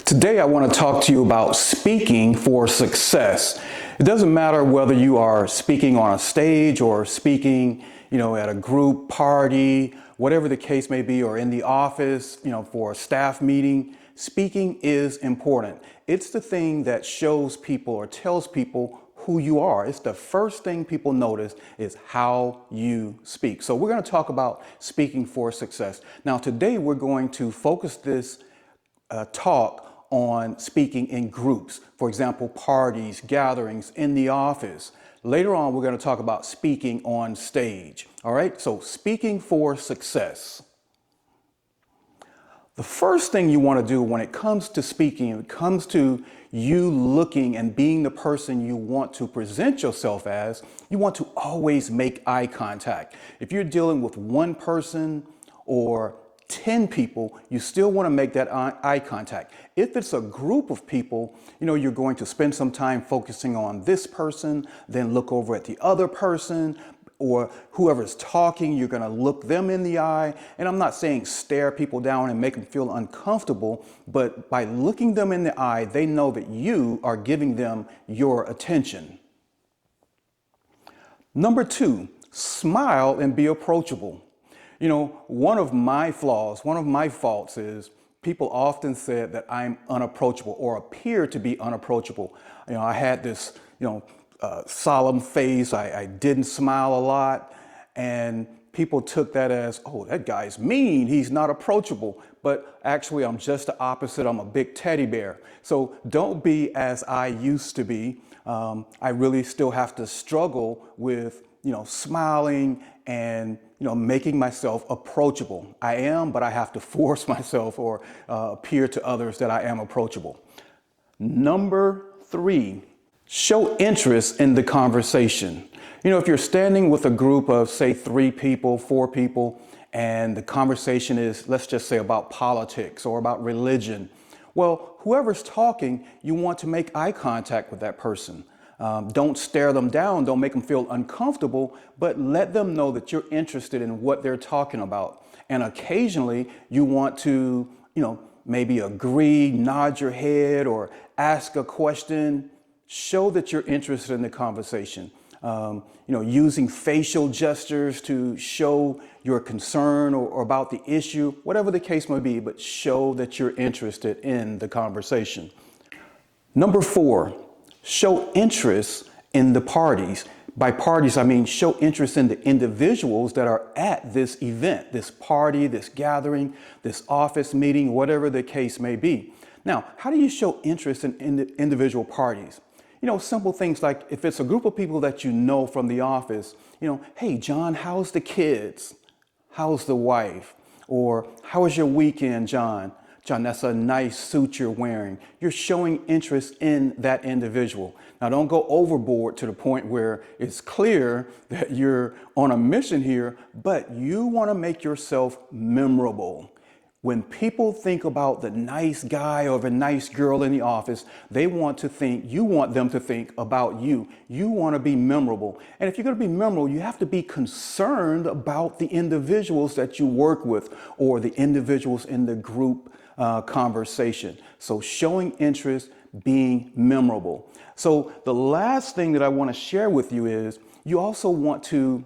Today I want to talk to you about speaking for success. It doesn't matter whether you are speaking on a stage or speaking, at a group party, whatever the case may be, or in the office, for a staff meeting. Speaking is important. It's the thing that shows people or tells people who you are. It's the first thing people notice is how you speak. So we're going to talk about speaking for success. Now today we're going to focus this talk on speaking in groups. For example, parties, gatherings, in the office. Later on, we're going to talk about speaking on stage. All right, so speaking for success. The first thing you want to do when it comes to speaking, when it comes to you looking and being the person you want to present yourself as, you want to always make eye contact. If you're dealing with one person or 10 people, you still want to make that eye contact. If it's a group of people, you're going to spend some time focusing on this person, then look over at the other person, or whoever's talking, you're going to look them in the eye. And I'm not saying stare people down and make them feel uncomfortable, but by looking them in the eye, they know that you are giving them your attention. Number 2, smile and be approachable. One of my flaws, one of my faults is people often said that I'm unapproachable or appear to be unapproachable. I had this, solemn face. I didn't smile a lot, and people took that as, oh, that guy's mean. He's not approachable. But actually, I'm just the opposite. I'm a big teddy bear. So don't be as I used to be. I really still have to struggle with, smiling and making myself approachable. I am, but I have to force myself or appear to others that I am approachable. Number 3, show interest in the conversation. If you're standing with a group of, say, 3 people, 4 people, and the conversation is, let's just say, about politics or about religion. Well, whoever's talking, you want to make eye contact with that person. Don't stare them down, don't make them feel uncomfortable, but let them know that you're interested in what they're talking about. And occasionally you want to, maybe agree, nod your head, or ask a question. Show that you're interested in the conversation. Using facial gestures to show your concern or about the issue, whatever the case may be, but show that you're interested in the conversation. Number 4, show interest in the parties. By parties, I mean show interest in the individuals that are at this event, this party, this gathering, this office meeting, whatever the case may be. Now, how do you show interest in the individual parties? Simple things like if it's a group of people that you know from the office, hey, John, how's the kids? How's the wife? Or how was your weekend, John? John, that's a nice suit you're wearing. You're showing interest in that individual. Now, don't go overboard to the point where it's clear that you're on a mission here, but you want to make yourself memorable. When people think about the nice guy or the nice girl in the office, you want them to think about you. You want to be memorable. And if you're going to be memorable, you have to be concerned about the individuals that you work with or the individuals in the group conversation. So showing interest, being memorable. So the last thing that I want to share with you is you also want to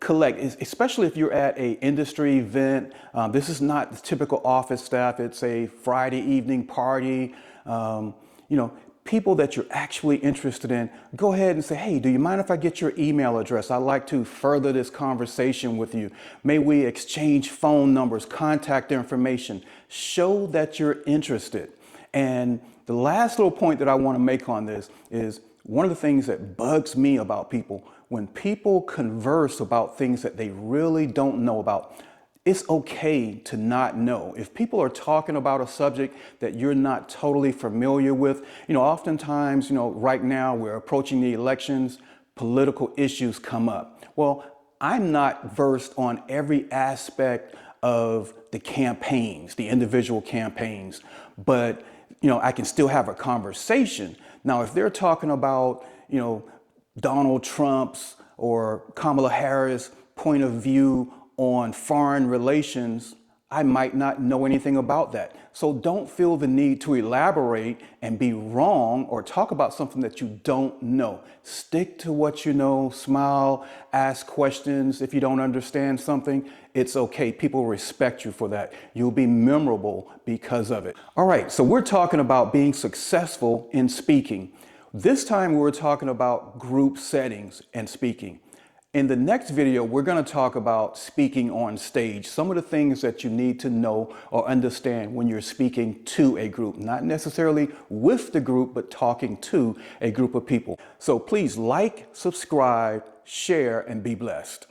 collect, especially if you're at a industry event. This is not the typical office staff. It's a Friday evening party. People that you're actually interested in, go ahead and say, hey, do you mind if I get your email address? I'd like to further this conversation with you. May we exchange phone numbers, contact information. Show that you're interested. And the last little point that I want to make on this is one of the things that bugs me about people. When people converse about things that they really don't know about, it's okay to not know. If people are talking about a subject that you're not totally familiar with, oftentimes, right now we're approaching the elections, political issues come up. Well, I'm not versed on every aspect of the campaigns, the individual campaigns, but, I can still have a conversation. Now, if they're talking about, Donald Trump's or Kamala Harris' point of view on foreign relations, I might not know anything about that. So don't feel the need to elaborate and be wrong or talk about something that you don't know. Stick to what you know, smile, ask questions. If you don't understand something, it's okay. People respect you for that. You'll be memorable because of it. All right, so we're talking about being successful in speaking. This time we're talking about group settings and speaking. In the next video, we're going to talk about speaking on stage, some of the things that you need to know or understand when you're speaking to a group, not necessarily with the group, but talking to a group of people. So please like, subscribe, share, and be blessed.